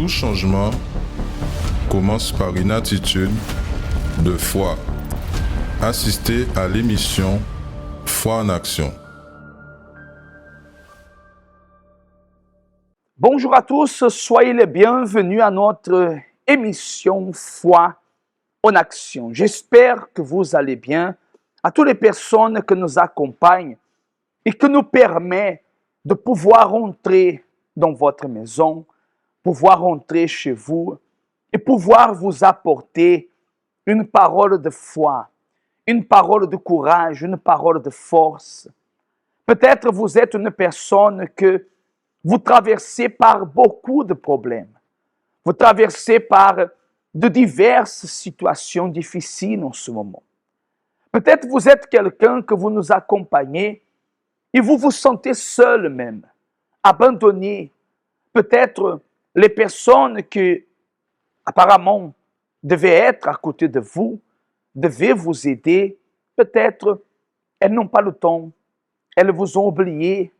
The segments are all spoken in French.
Tout changement commence par une attitude de foi. Assistez à l'émission Foi en action. Bonjour à tous, soyez les bienvenus à notre émission Foi en action. J'espère que vous allez bien. À toutes les personnes qui nous accompagnent et qui nous permettent de pouvoir entrer dans votre maison, pouvoir entrer chez vous et pouvoir vous apporter une parole de foi, une parole de courage, une parole de force. Peut-être vous êtes une personne que vous traversez par beaucoup de problèmes. Vous traversez par de diverses situations difficiles en ce moment. Peut-être vous êtes quelqu'un que vous nous accompagnez et vous vous sentez seul même, abandonné. Peut-être les personnes qui apparemment devaient être à côté de vous, devaient vous aider. Peut-être elles n'ont pas le temps, elles vous ont oublié.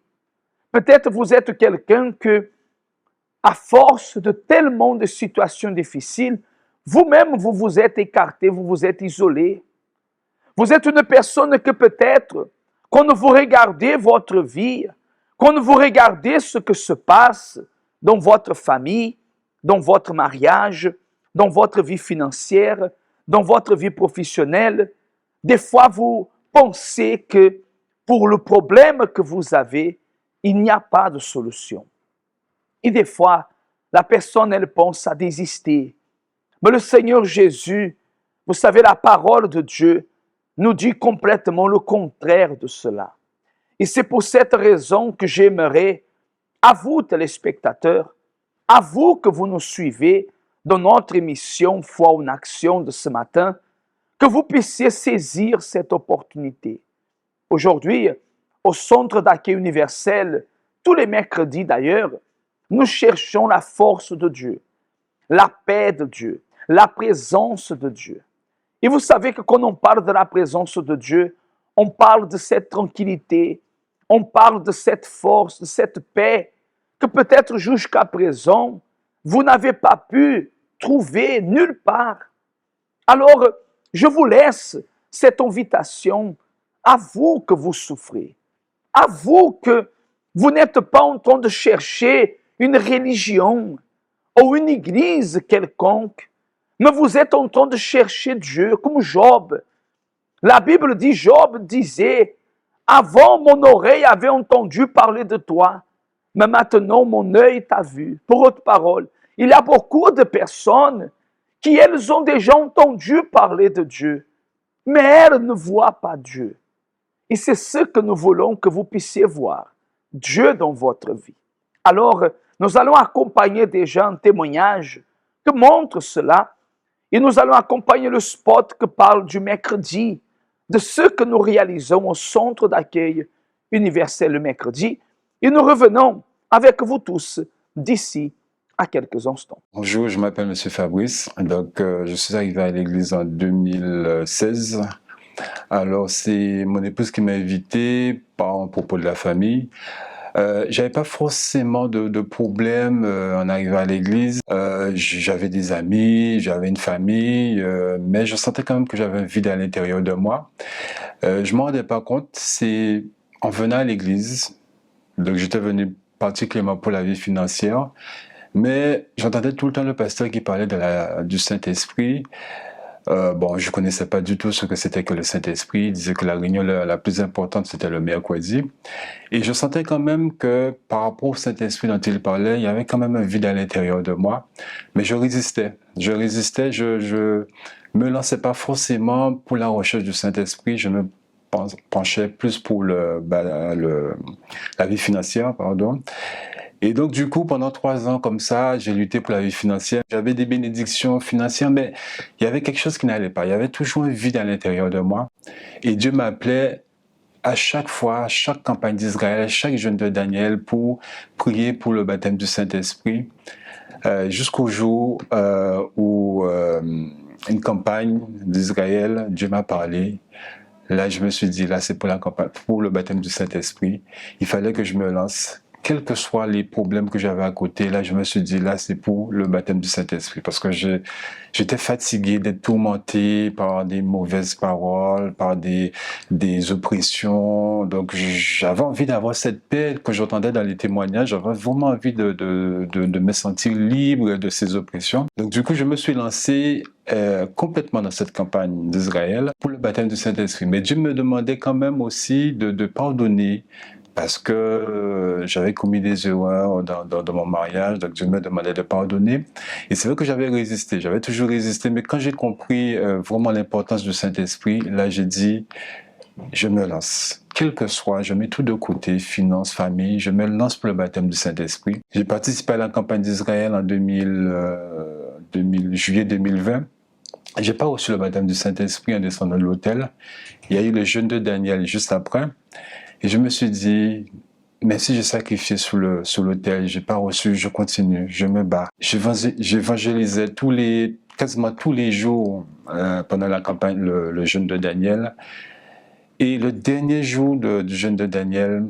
Peut-être vous êtes quelqu'un que, à force de tellement de situations difficiles, vous-même vous vous êtes écarté, vous vous êtes isolé. Vous êtes une personne que peut-être, quand vous regardez votre vie, quand vous regardez ce que se passe dans votre famille, dans votre mariage, dans votre vie financière, dans votre vie professionnelle, des fois vous pensez que pour le problème que vous avez, il n'y a pas de solution. Et des fois, la personne, elle pense à désister. Mais le Seigneur Jésus, vous savez, la parole de Dieu nous dit complètement le contraire de cela. Et c'est pour cette raison que j'aimerais, à vous téléspectateurs, à vous que vous nous suivez dans notre émission Foi en action de ce matin, que vous puissiez saisir cette opportunité. Aujourd'hui, au Centre d'accueil universel, tous les mercredis d'ailleurs, nous cherchons la force de Dieu, la paix de Dieu, la présence de Dieu. Et vous savez que quand on parle de la présence de Dieu, on parle de cette tranquillité, on parle de cette force, de cette paix que peut-être jusqu'à présent, vous n'avez pas pu trouver nulle part. Alors, je vous laisse cette invitation à vous que vous souffrez, à vous que vous n'êtes pas en train de chercher une religion ou une église quelconque, mais vous êtes en train de chercher Dieu, comme Job. La Bible dit, Job disait, avant mon oreille avait entendu parler de toi, mais maintenant mon œil t'a vu. Pour autre parole, il y a beaucoup de personnes qui, elles, ont déjà entendu parler de Dieu, mais elles ne voient pas Dieu. Et c'est ce que nous voulons que vous puissiez voir, Dieu dans votre vie. Alors, nous allons accompagner déjà un témoignage qui montre cela, et nous allons accompagner le spot qui parle du mercredi, de ce que nous réalisons au centre d'accueil universel le mercredi, et nous revenons avec vous tous d'ici à quelques instants. Bonjour, je m'appelle M. Fabrice, donc je suis arrivé à l'église en 2016. Alors c'est mon épouse qui m'a invité par propos de la famille. J'avais pas forcément de problème en arrivant à l'église. J'avais des amis, j'avais une famille, mais je sentais quand même que j'avais un vide à l'intérieur de moi. Je m'en rendais pas compte, c'est en venant à l'église, donc j'étais venu particulièrement pour la vie financière, mais j'entendais tout le temps le pasteur qui parlait du Saint-Esprit. Bon, je connaissais pas du tout ce que c'était que le Saint-Esprit. Il disait que la réunion la plus importante, c'était le mercredi. Et je sentais quand même que par rapport au Saint-Esprit dont il parlait, il y avait quand même un vide à l'intérieur de moi. Mais je résistais. Je me lançais pas forcément pour la recherche du Saint-Esprit. Je me penchais plus pour la vie financière, pardon. Et donc, du coup, pendant 3 ans comme ça, j'ai lutté pour la vie financière. J'avais des bénédictions financières, mais il y avait quelque chose qui n'allait pas. Il y avait toujours un vide à l'intérieur de moi. Et Dieu m'appelait à chaque fois, à chaque campagne d'Israël, à chaque jeûne de Daniel pour prier pour le baptême du Saint-Esprit, jusqu'au jour où une campagne d'Israël, Dieu m'a parlé. Là, je me suis dit, là, c'est pour la campagne, pour le baptême du Saint-Esprit. Il fallait que je me lance. quels que soient les problèmes que j'avais à côté, là, je me suis dit, là, c'est pour le baptême du Saint-Esprit. Parce que j'étais fatigué d'être tourmenté par des mauvaises paroles, par des oppressions. Donc, j'avais envie d'avoir cette paix que j'entendais dans les témoignages. J'avais vraiment envie de me sentir libre de ces oppressions. Donc, du coup, je me suis lancé complètement dans cette campagne d'Israël pour le baptême du Saint-Esprit. Mais Dieu me demandait quand même aussi de pardonner, parce que j'avais commis des erreurs dans mon mariage, donc Dieu me demandait de pardonner. Et c'est vrai que j'avais résisté, j'avais toujours résisté, mais quand j'ai compris vraiment l'importance du Saint-Esprit, là j'ai dit, je me lance. Quel que soit, je mets tout de côté, finances, famille, je me lance pour le baptême du Saint-Esprit. J'ai participé à la campagne d'Israël en juillet 2020. J'ai pas reçu le baptême du Saint-Esprit en descendant de l'autel. Il y a eu le jeûne de Daniel juste après. Et je me suis dit, même si j'ai sacrifié sur l'autel, j'ai pas reçu, je continue, je me bats. J'évangélisais quasiment tous les jours pendant la campagne, le jeûne de Daniel. Et le dernier jour du jeûne de Daniel,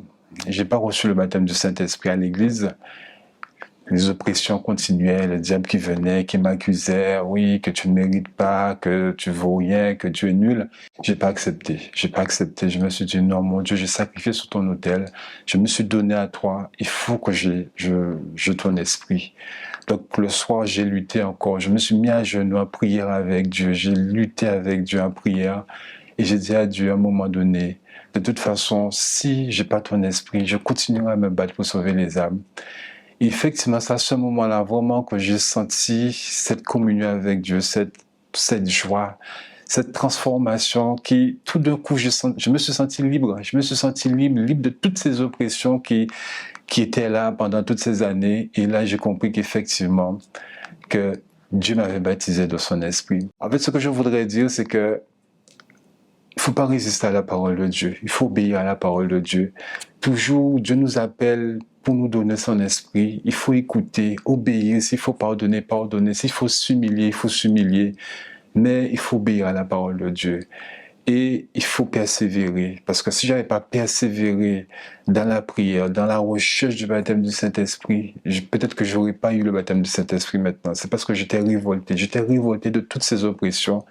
j'ai pas reçu le baptême du Saint-Esprit à l'église. Les oppressions continuaient, le diable qui venait, qui m'accusait, oui, que tu ne mérites pas, que tu vaux rien, que tu es nul. J'ai pas accepté. Je me suis dit, non, mon Dieu, j'ai sacrifié sur ton autel. Je me suis donné à toi. Il faut que je ton esprit. Donc, le soir, j'ai lutté encore. Je me suis mis à genoux en prière avec Dieu. J'ai lutté avec Dieu en prière. Et j'ai dit à Dieu, à un moment donné, de toute façon, si j'ai pas ton esprit, je continuerai à me battre pour sauver les âmes. Et effectivement, c'est à ce moment-là vraiment que j'ai senti cette communion avec Dieu, cette joie, cette transformation qui, tout d'un coup, je me suis senti libre. Je me suis senti libre de toutes ces oppressions qui étaient là pendant toutes ces années. Et là, j'ai compris qu'effectivement, que Dieu m'avait baptisé de son esprit. En fait, ce que je voudrais dire, c'est que il faut pas résister à la parole de Dieu. Il faut obéir à la parole de Dieu. Toujours, Dieu nous appelle pour nous donner son esprit. Il faut écouter, obéir. S'il faut pardonner, pardonner. S'il faut s'humilier, il faut s'humilier. Mais il faut obéir à la parole de Dieu. Et il faut persévérer. Parce que si j'avais pas persévéré dans la prière, dans la recherche du baptême du Saint-Esprit, peut-être que j'aurais pas eu le baptême du Saint-Esprit maintenant. C'est parce que j'étais révolté. J'étais révolté de toutes ces oppressions.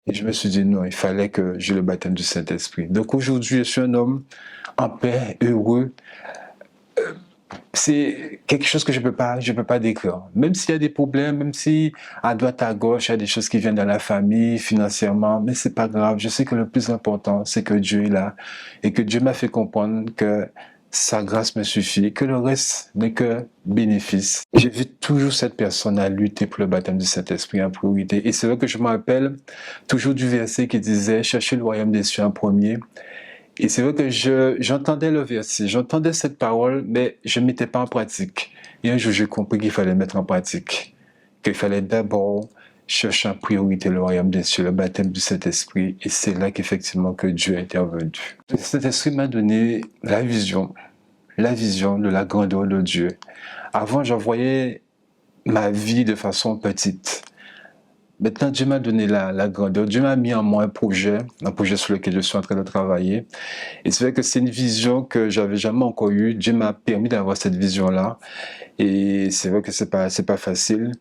Et je me suis dit, non, il fallait que j'ai le baptême du Saint-Esprit. Donc aujourd'hui, je suis un homme en paix, heureux. C'est quelque chose que je peux pas décrire. Même s'il y a des problèmes, même si à droite, à gauche, il y a des choses qui viennent dans la famille, financièrement, mais c'est pas grave. Je sais que le plus important, c'est que Dieu est là et que Dieu m'a fait comprendre que sa grâce me suffit, que le reste n'est que bénéfice. J'ai vu toujours cette personne à lutter pour le baptême du Saint-Esprit en priorité. Et c'est vrai que je me rappelle toujours du verset qui disait « Cherchez le royaume des cieux en premier ». Et c'est vrai que j'entendais le verset, j'entendais cette parole, mais je ne mettais pas en pratique. Et un jour, j'ai compris qu'il fallait mettre en pratique, qu'il fallait d'abord chercher en priorité le royaume des cieux, le baptême du Saint-Esprit. Et c'est là qu'effectivement que Dieu est intervenu. Le Saint-Esprit m'a donné la vision de la grandeur de Dieu. Avant, je voyais ma vie de façon petite. Maintenant, Dieu m'a donné la grandeur. Dieu m'a mis en moi un projet sur lequel je suis en train de travailler. Et c'est vrai que c'est une vision que j'avais jamais encore eue. Dieu m'a permis d'avoir cette vision-là. Et c'est vrai que c'est pas facile.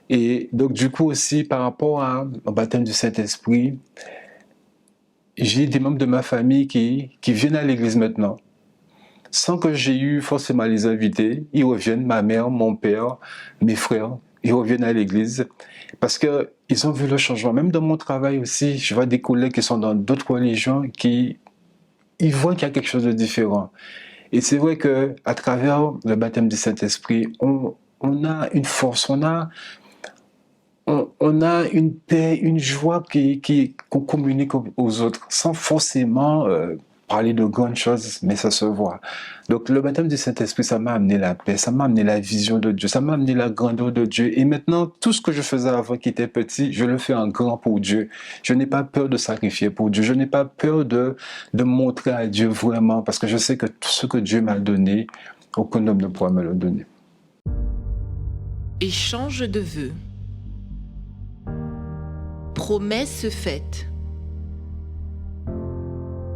Et donc, du coup aussi, par rapport au baptême du Saint-Esprit, j'ai des membres de ma famille qui viennent à l'église maintenant. Sans que j'ai eu forcément à les inviter. Ils reviennent, ma mère, mon père, mes frères. Ils reviennent à l'église parce que ils ont vu le changement. Même dans mon travail aussi, je vois des collègues qui sont dans d'autres religions ils voient qu'il y a quelque chose de différent. Et c'est vrai que à travers le baptême du Saint-Esprit, on a une force, on a une paix, une joie qu'on communique aux autres sans forcément parler de grandes choses, mais ça se voit. Donc le baptême du Saint-Esprit, ça m'a amené la paix, ça m'a amené la vision de Dieu, ça m'a amené la grandeur de Dieu. Et maintenant, tout ce que je faisais avant qui était petit, je le fais en grand pour Dieu. Je n'ai pas peur de sacrifier pour Dieu. Je n'ai pas peur de montrer à Dieu vraiment, parce que je sais que tout ce que Dieu m'a donné, aucun homme ne pourra me le donner. Échange de vœux. Promesse faite.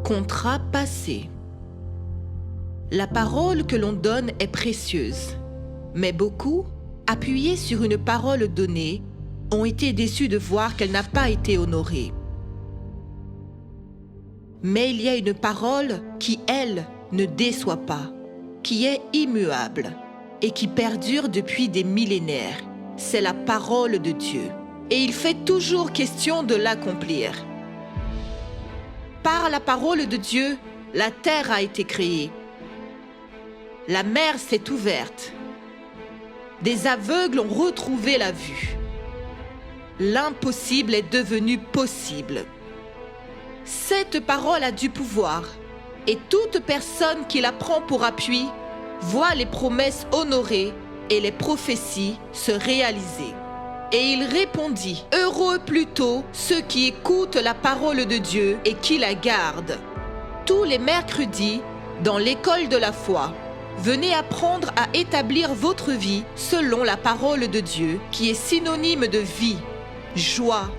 Contrat passé. La parole que l'on donne est précieuse, mais beaucoup, appuyés sur une parole donnée, ont été déçus de voir qu'elle n'a pas été honorée. Mais il y a une parole qui, elle, ne déçoit pas, qui est immuable et qui perdure depuis des millénaires. C'est la parole de Dieu. Et il fait toujours question de l'accomplir. Par la parole de Dieu, la terre a été créée. La mer s'est ouverte. Des aveugles ont retrouvé la vue. L'impossible est devenu possible. Cette parole a du pouvoir, et toute personne qui la prend pour appui voit les promesses honorées et les prophéties se réaliser. Et il répondit, « Heureux plutôt ceux qui écoutent la parole de Dieu et qui la gardent. » Tous les mercredis, dans l'école de la foi, venez apprendre à établir votre vie selon la parole de Dieu, qui est synonyme de vie, joie,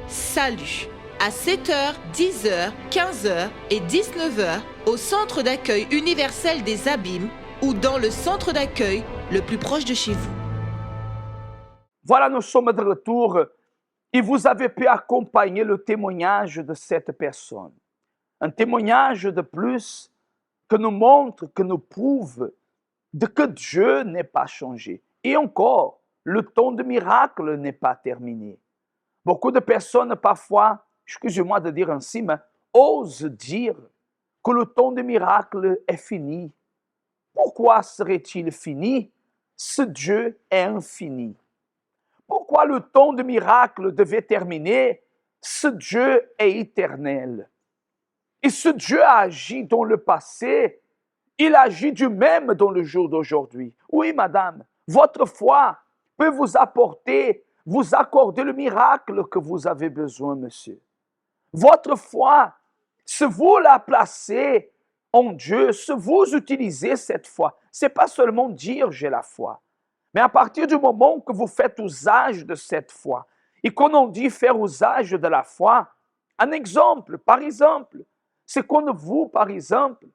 salut. À 7h, 10h, 15h et 19h au centre d'accueil universel des Abîmes ou dans le centre d'accueil le plus proche de chez vous. Voilà, nous sommes de retour et vous avez pu accompagner le témoignage de cette personne. Un témoignage de plus que nous montre, que nous prouve que Dieu n'est pas changé. Et encore, le temps de miracle n'est pas terminé. Beaucoup de personnes parfois, excusez-moi de dire ainsi, mais osent dire que le temps de miracle est fini. Pourquoi serait-il fini si Dieu est infini? Pourquoi le temps de miracle devait terminer si Dieu est éternel? Et si Dieu a agi dans le passé, il agit du même dans le jour d'aujourd'hui. Oui, madame, votre foi peut vous apporter, vous accorder le miracle que vous avez besoin, monsieur. Votre foi, si vous la placez en Dieu, si vous utilisez cette foi, ce n'est pas seulement dire j'ai la foi, mais à partir du moment que vous faites usage de cette foi, et qu'on en dit faire usage de la foi, un exemple, par exemple, c'est quand vous, par exemple,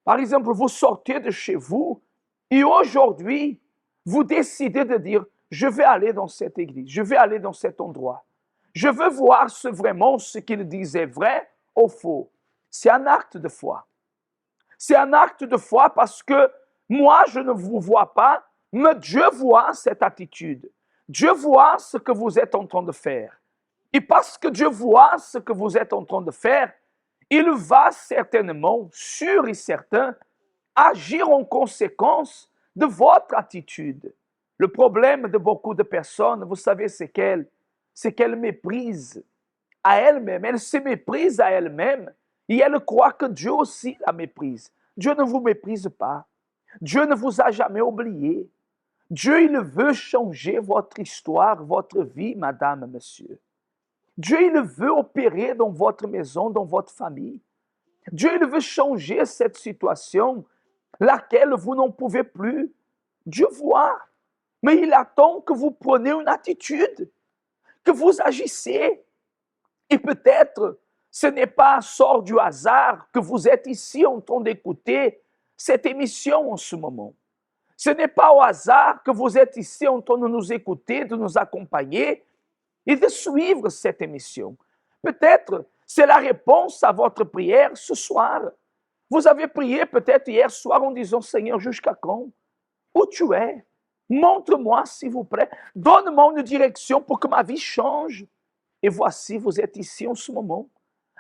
vous sortez de chez vous et aujourd'hui, vous décidez de dire, je vais aller dans cette église, je vais aller dans cet endroit. Je veux voir si vraiment ce qu'il disait vrai ou faux. C'est un acte de foi. C'est un acte de foi parce que moi, je ne vous vois pas, mais Dieu voit cette attitude. Dieu voit ce que vous êtes en train de faire. Et parce que Dieu voit ce que vous êtes en train de faire, il va certainement, sûr et certain, agir en conséquence de votre attitude. Le problème de beaucoup de personnes, vous savez, c'est qu'elles méprisent à elles-mêmes. Elles se méprisent à elles-mêmes et elles croient que Dieu aussi la méprise. Dieu ne vous méprise pas. Dieu ne vous a jamais oublié. Dieu, il veut changer votre histoire, votre vie, madame, monsieur. Dieu, il veut opérer dans votre maison, dans votre famille. Dieu, il veut changer cette situation, laquelle vous n'en pouvez plus. Dieu voit, mais il attend que vous preniez une attitude, que vous agissez. Et peut-être, ce n'est pas un sort du hasard que vous êtes ici en train d'écouter cette émission en ce moment. Ce n'est pas au hasard que vous êtes ici en train de nous écouter, de nous accompagner et de suivre cette émission. Peut-être c'est la réponse à votre prière ce soir. Vous avez prié peut-être hier soir en disant « Seigneur, jusqu'à quand? Où tu es? Montre-moi s'il vous plaît. Donne-moi une direction pour que ma vie change. » Et voici, vous êtes ici en ce moment.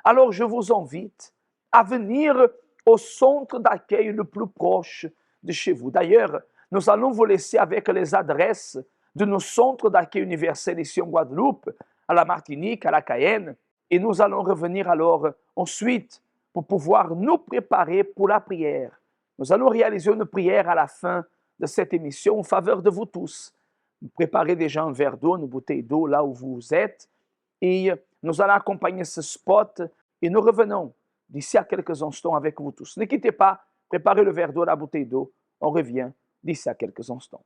Alors je vous invite à venir au centre d'accueil le plus proche de chez vous. D'ailleurs, nous allons vous laisser avec les adresses de nos centres d'accueil universels ici en Guadeloupe, à la Martinique, à la Cayenne. Et nous allons revenir alors ensuite pour pouvoir nous préparer pour la prière. Nous allons réaliser une prière à la fin de cette émission en faveur de vous tous. Préparez déjà un verre d'eau, une bouteille d'eau là où vous êtes. Et nous allons accompagner ce spot et nous revenons d'ici à quelques instants avec vous tous. Ne quittez pas, préparez le verre d'eau, la bouteille d'eau. On revient d'ici à quelques instants.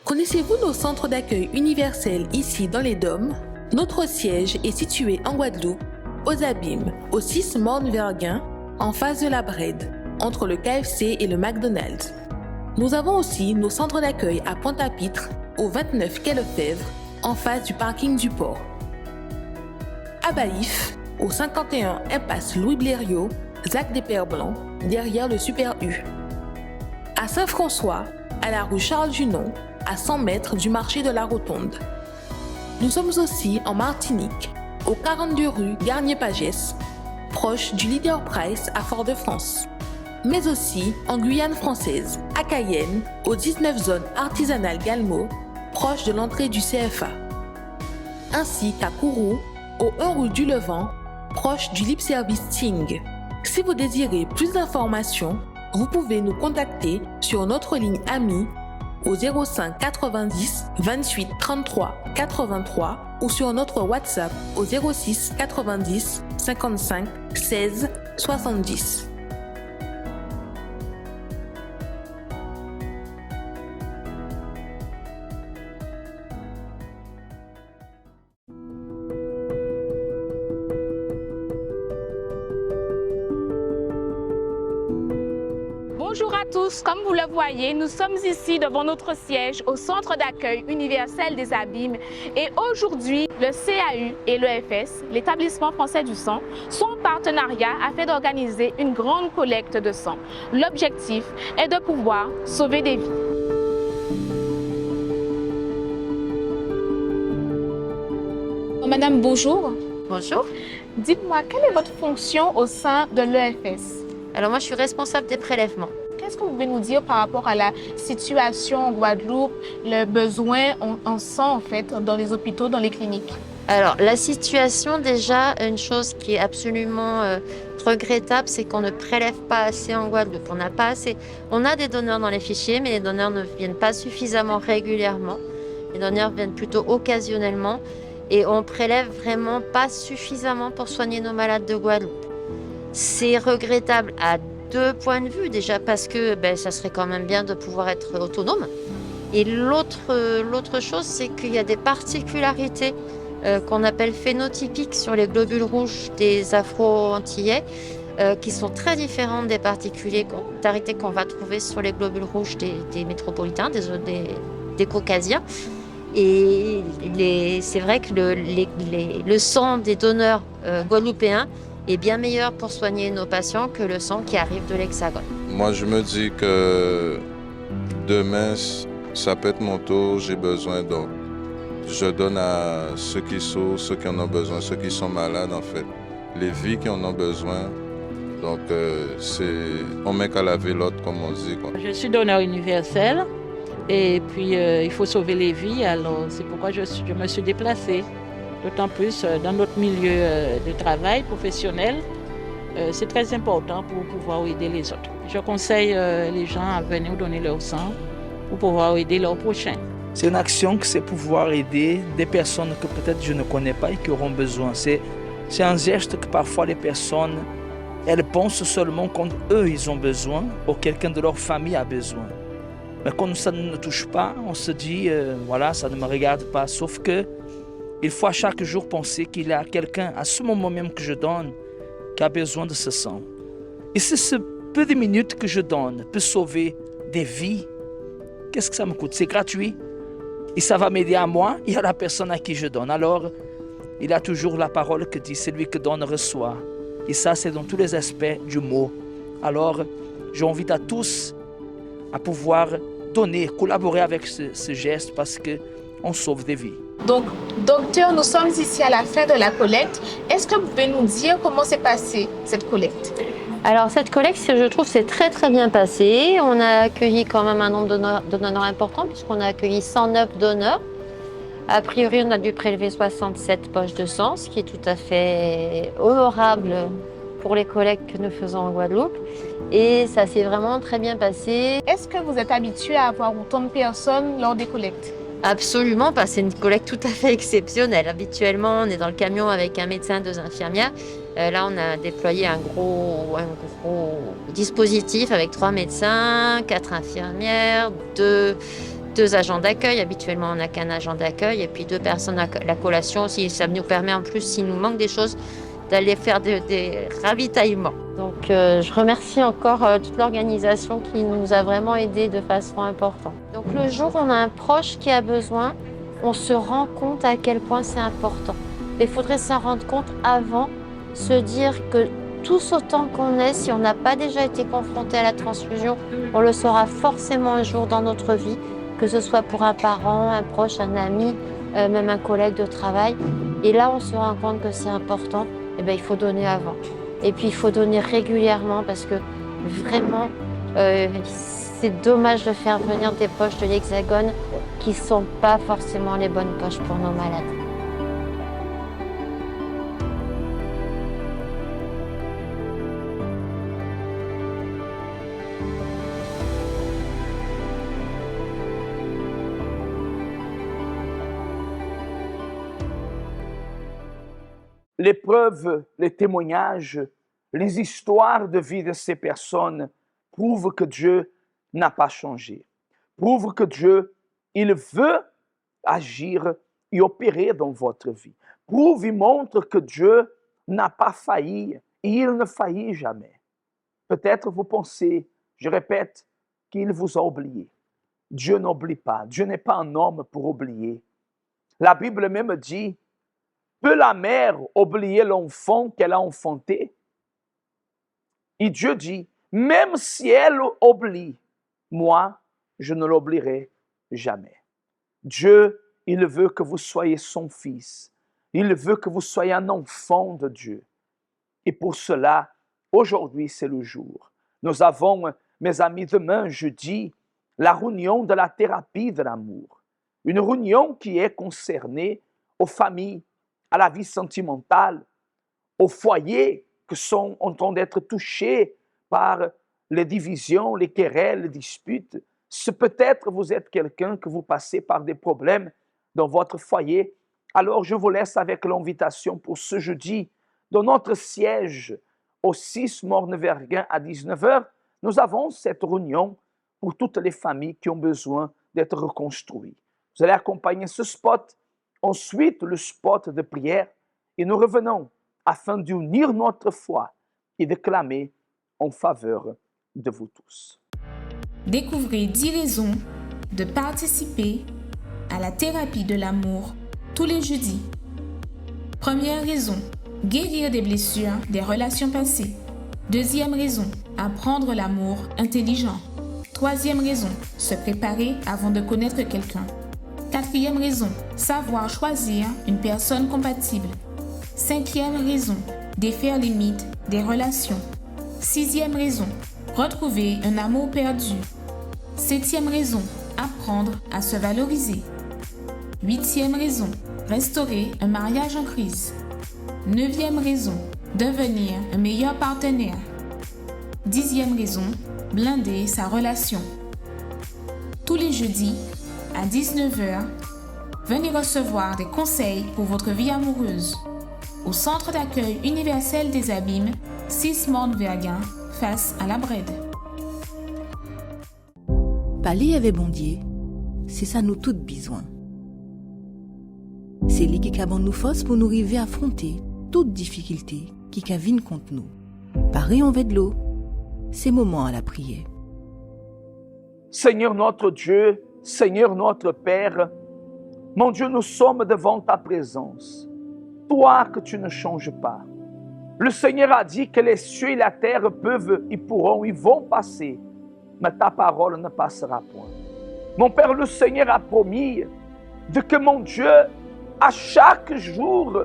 Connaissez-vous nos centres d'accueil universels ici dans les Dômes? Notre siège est situé en Guadeloupe, aux Abîmes, au 6 Morne-Verguin, en face de la Brède. entre le KFC et le McDonald's. Nous avons aussi nos centres d'accueil à Pointe-à-Pitre, au 29 quai Lefebvre, en face du parking du port. À Baïf, au 51 impasse Louis Blériot, Zac des Pères Blancs, derrière le Super U. À Saint-François, à la rue Charles Junon, à 100 mètres du marché de la Rotonde. Nous sommes aussi en Martinique, au 42 rue Garnier-Pagès, proche du Leader Price à Fort-de-France. Mais aussi en Guyane française, à Cayenne, aux 19 zones artisanales Galmo, proche de l'entrée du CFA. Ainsi qu'à Kourou, au 1 rue du Levant, proche du Lip Service Ting. Si vous désirez plus d'informations, vous pouvez nous contacter sur notre ligne AMI au 05 90 28 33 83 ou sur notre WhatsApp au 06 90 55 16 70. Bonjour à tous, comme vous le voyez, nous sommes ici devant notre siège au Centre d'accueil universel des Abîmes et aujourd'hui, le CAU et l'EFS, l'établissement français du sang, sont en partenariat afin d'organiser une grande collecte de sang. L'objectif est de pouvoir sauver des vies. Madame, bonjour. Bonjour. Dites-moi, quelle est votre fonction au sein de l'EFS? Alors moi, je suis responsable des prélèvements. Qu'est-ce que vous pouvez nous dire par rapport à la situation en Guadeloupe, le besoin en sang en fait dans les hôpitaux, dans les cliniques? Alors la situation déjà, une chose qui est absolument regrettable, c'est qu'on ne prélève pas assez en Guadeloupe. On n'a pas assez. On a des donneurs dans les fichiers, mais les donneurs ne viennent pas suffisamment régulièrement. Les donneurs viennent plutôt occasionnellement et on prélève vraiment pas suffisamment pour soigner nos malades de Guadeloupe. C'est regrettable à deux points de vue, déjà parce que ça serait quand même bien de pouvoir être autonome. Et l'autre chose, c'est qu'il y a des particularités qu'on appelle phénotypiques sur les globules rouges des Afro-Antillais qui sont très différentes des particularités qu'on va trouver sur les globules rouges des métropolitains, des Caucasiens. Et c'est vrai que le sang des donneurs guadeloupéens est bien meilleur pour soigner nos patients que le sang qui arrive de l'Hexagone. Moi, je me dis que demain, ça peut être mon tour, j'ai besoin, donc je donne à ceux qui souffrent, ceux qui en ont besoin, ceux qui sont malades, en fait, les vies qui en ont besoin. Donc, on met qu'à laver l'autre, comme on dit, quoi. Je suis donneur universel et puis il faut sauver les vies, alors c'est pourquoi je me suis déplacée. D'autant plus dans notre milieu de travail professionnel, c'est très important pour pouvoir aider les autres. Je conseille les gens à venir donner leur sang pour pouvoir aider leurs prochains. C'est une action que c'est pouvoir aider des personnes que peut-être je ne connais pas et qui auront besoin. C'est un geste que parfois les personnes, elles pensent seulement quand eux, ils ont besoin ou quelqu'un de leur famille a besoin. Mais quand ça ne nous touche pas, on se dit, voilà, ça ne me regarde pas. Sauf que il faut à chaque jour penser qu'il y a quelqu'un, à ce moment même que je donne, qui a besoin de ce sang. Et si ce peu de minutes que je donne peut sauver des vies, qu'est-ce que ça me coûte? C'est gratuit. Et ça va m'aider à moi et à la personne à qui je donne. Alors, il y a toujours la parole qui dit, celui qui donne reçoit. Et ça, c'est dans tous les aspects du mot. Alors, j'invite à tous à pouvoir donner, collaborer avec ce geste parce qu'on sauve des vies. Donc, docteur, nous sommes ici à la fin de la collecte. Est-ce que vous pouvez nous dire comment s'est passée cette collecte? Alors cette collecte, je trouve, c'est très très bien passé. On a accueilli quand même un nombre de donneurs important puisqu'on a accueilli 109 donneurs. A priori, on a dû prélever 67 poches de sang, ce qui est tout à fait honorable pour les collectes que nous faisons en Guadeloupe. Et ça s'est vraiment très bien passé. Est-ce que vous êtes habitué à avoir autant de personnes lors des collectes? Absolument pas, c'est une collecte tout à fait exceptionnelle. Habituellement, on est dans le camion avec un médecin, 2 infirmières. Là, on a déployé un gros dispositif avec 3 médecins, 4 infirmières, 2 agents d'accueil. Habituellement, on n'a qu'un agent d'accueil et puis 2 personnes à la collation. Ça nous permet en plus, s'il nous manque des choses, d'aller faire des ravitaillements. Donc je remercie encore toute l'organisation qui nous a vraiment aidés de façon importante. Donc le jour où on a un proche qui a besoin, on se rend compte à quel point c'est important. Mais il faudrait s'en rendre compte avant, se dire que tous autant qu'on est, si on n'a pas déjà été confronté à la transfusion, on le saura forcément un jour dans notre vie, que ce soit pour un parent, un proche, un ami, même un collègue de travail. Et là, on se rend compte que c'est important, et bien, il faut donner avant. Et puis, il faut donner régulièrement parce que vraiment, c'est dommage de faire venir des poches de l'Hexagone qui ne sont pas forcément les bonnes poches pour nos malades. Les preuves, les témoignages, les histoires de vie de ces personnes prouvent que Dieu n'a pas changé. Prouvent que Dieu, il veut agir et opérer dans votre vie. Prouve et montre que Dieu n'a pas failli et il ne faillit jamais. Peut-être vous pensez, je répète, qu'il vous a oublié. Dieu n'oublie pas. Dieu n'est pas un homme pour oublier. La Bible même dit, peut la mère oublier l'enfant qu'elle a enfanté? Et Dieu dit, même si elle oublie, moi, je ne l'oublierai jamais. Dieu, il veut que vous soyez son fils. Il veut que vous soyez un enfant de Dieu. Et pour cela, aujourd'hui, c'est le jour. Nous avons, mes amis, demain, jeudi, la réunion de la thérapie de l'amour. Une réunion qui est concernée aux familles, à la vie sentimentale, aux foyers qui sont en train d'être touchés par les divisions, les querelles, les disputes. Si peut-être vous êtes quelqu'un que vous passez par des problèmes dans votre foyer, alors je vous laisse avec l'invitation pour ce jeudi. Dans notre siège au 6 Morne-Verguin à 19h, nous avons cette réunion pour toutes les familles qui ont besoin d'être reconstruites. Vous allez accompagner ce spot, ensuite le spot de prière, et nous revenons afin d'unir notre foi et de clamer en faveur de vous tous. Découvrez 10 raisons de participer à la thérapie de l'amour tous les jeudis. Première raison, guérir des blessures des relations passées. Deuxième raison, apprendre l'amour intelligent. Troisième raison, se préparer avant de connaître quelqu'un. Quatrième raison, savoir choisir une personne compatible. Cinquième raison, défaire les mythes des relations. Sixième raison, retrouver un amour perdu. Septième raison, apprendre à se valoriser. Huitième raison, restaurer un mariage en crise. Neuvième raison, devenir un meilleur partenaire. Dixième raison, blinder sa relation. Tous les jeudis, à 19h, venez recevoir des conseils pour votre vie amoureuse au Centre d'accueil universel des Abîmes, 6 Morne-Verguin, face à la Brède. Parler avec Bondier, c'est ça nous toutes besoin. C'est lui qui a nous force pour nous arriver à affronter toute difficulté qui viennent contre nous. Pareil en de l'eau, c'est moment à la prière. Seigneur notre Dieu, Seigneur notre Père, mon Dieu, nous sommes devant ta présence. Toi que tu ne changes pas. Le Seigneur a dit que les cieux et la terre peuvent, ils pourront, ils vont passer, mais ta parole ne passera point. Mon Père, le Seigneur a promis de que, mon Dieu, à chaque jour,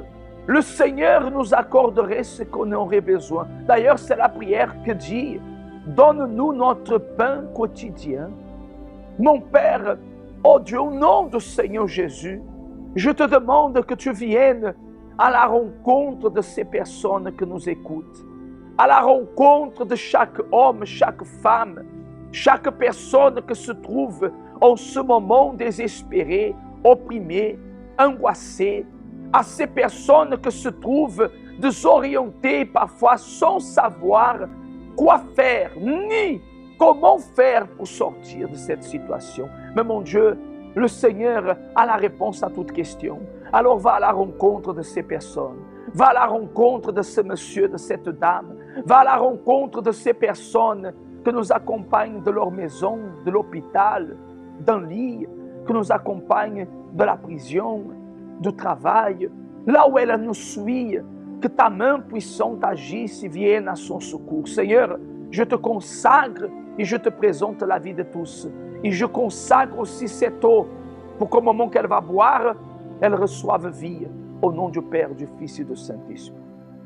le Seigneur nous accorderait ce qu'on aurait besoin. D'ailleurs, c'est la prière que dit, donne-nous notre pain quotidien. Mon Père, oh Dieu, au nom du Seigneur Jésus, je te demande que tu viennes à la rencontre de ces personnes que nous écoutent, à la rencontre de chaque homme, chaque femme, chaque personne qui se trouve en ce moment désespérée, opprimée, angoissée, à ces personnes qui se trouvent désorientées, parfois sans savoir quoi faire, ni comment faire pour sortir de cette situation. Mais mon Dieu, le Seigneur a la réponse à toute question. Alors va à la rencontre de ces personnes. Va à la rencontre de ce monsieur, de cette dame. Va à la rencontre de ces personnes que nous accompagnent de leur maison, de l'hôpital, d'un lit, que nous accompagnent de la prison, du travail, là où elle nous suit, que ta main puissante agisse et vienne à son secours. Seigneur, je te consacre et je te présente la vie de tous. Et je consacre aussi cette eau pour qu'au moment qu'elle va boire, elle reçoive vie au nom du Père, du Fils et du Saint-Esprit.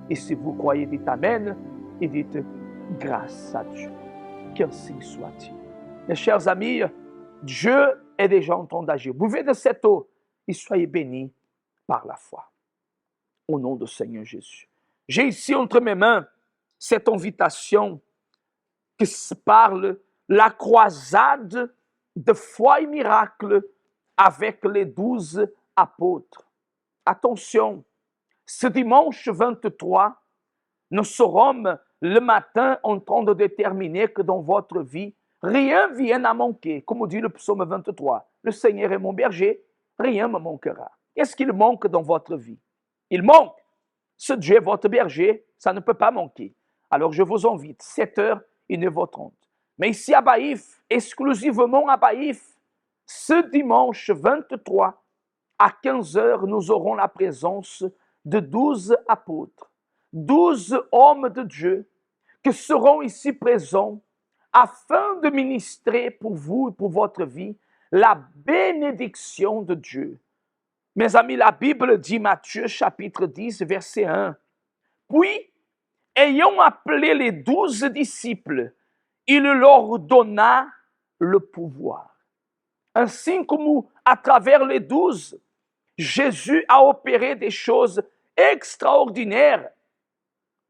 Et si vous croyez, dites Amen et dites grâce à Dieu. Qu'ainsi soit-il. Mes chers amis, Dieu est déjà en train d'agir. Buvez de cette eau et soyez bénis par la foi. Au nom du Seigneur Jésus. J'ai ici entre mes mains cette invitation qui se parle la croisade de foi et miracle avec les 12 apôtres. Attention, ce dimanche 23, nous serons le matin en train de déterminer que dans votre vie, rien ne vienne à manquer. Comme dit le psaume 23, le Seigneur est mon berger, rien ne me manquera. Qu'est-ce qu'il manque dans votre vie? Il manque. Ce Dieu est votre berger, ça ne peut pas manquer. Alors je vous invite, 7h et 9h30. Mais ici à Baïf, exclusivement à Baïf, ce dimanche 23, à 15h, nous aurons la présence de 12 apôtres, 12 hommes de Dieu qui seront ici présents afin de ministrer pour vous et pour votre vie la bénédiction de Dieu. Mes amis, la Bible dit, Matthieu chapitre 10, verset 1, « Puis, ayant appelé les 12 disciples, il leur donna le pouvoir. » Ainsi comme à travers les 12, Jésus a opéré des choses extraordinaires.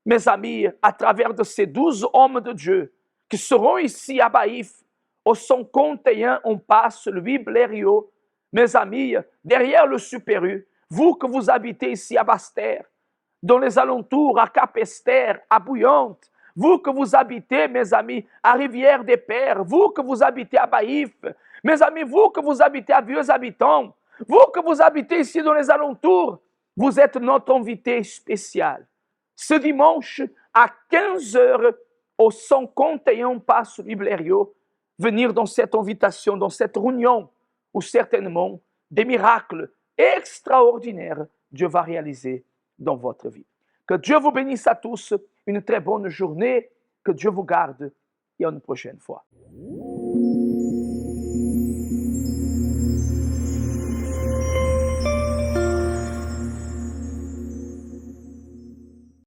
Mes amis, à travers de ces 12 hommes de Dieu qui seront ici à Baïf, au 151, on passe Louis Blériot. Mes amis, derrière le Super U, vous que vous habitez ici à Basse-Terre, dans les alentours, à Cap-Esther, à Bouillante, vous que vous habitez, mes amis, à Rivière-des-Pères, vous que vous habitez à Baïf, mes amis, vous que vous habitez à Vieux-Habitants, vous que vous habitez ici dans les alentours, vous êtes notre invité spécial. Ce dimanche, à 15h, au 151 Passe Liblério, venir dans cette invitation, dans cette réunion, où certainement des miracles extraordinaires Dieu va réaliser dans votre vie. Que Dieu vous bénisse à tous, une très bonne journée, que Dieu vous garde et à une prochaine fois.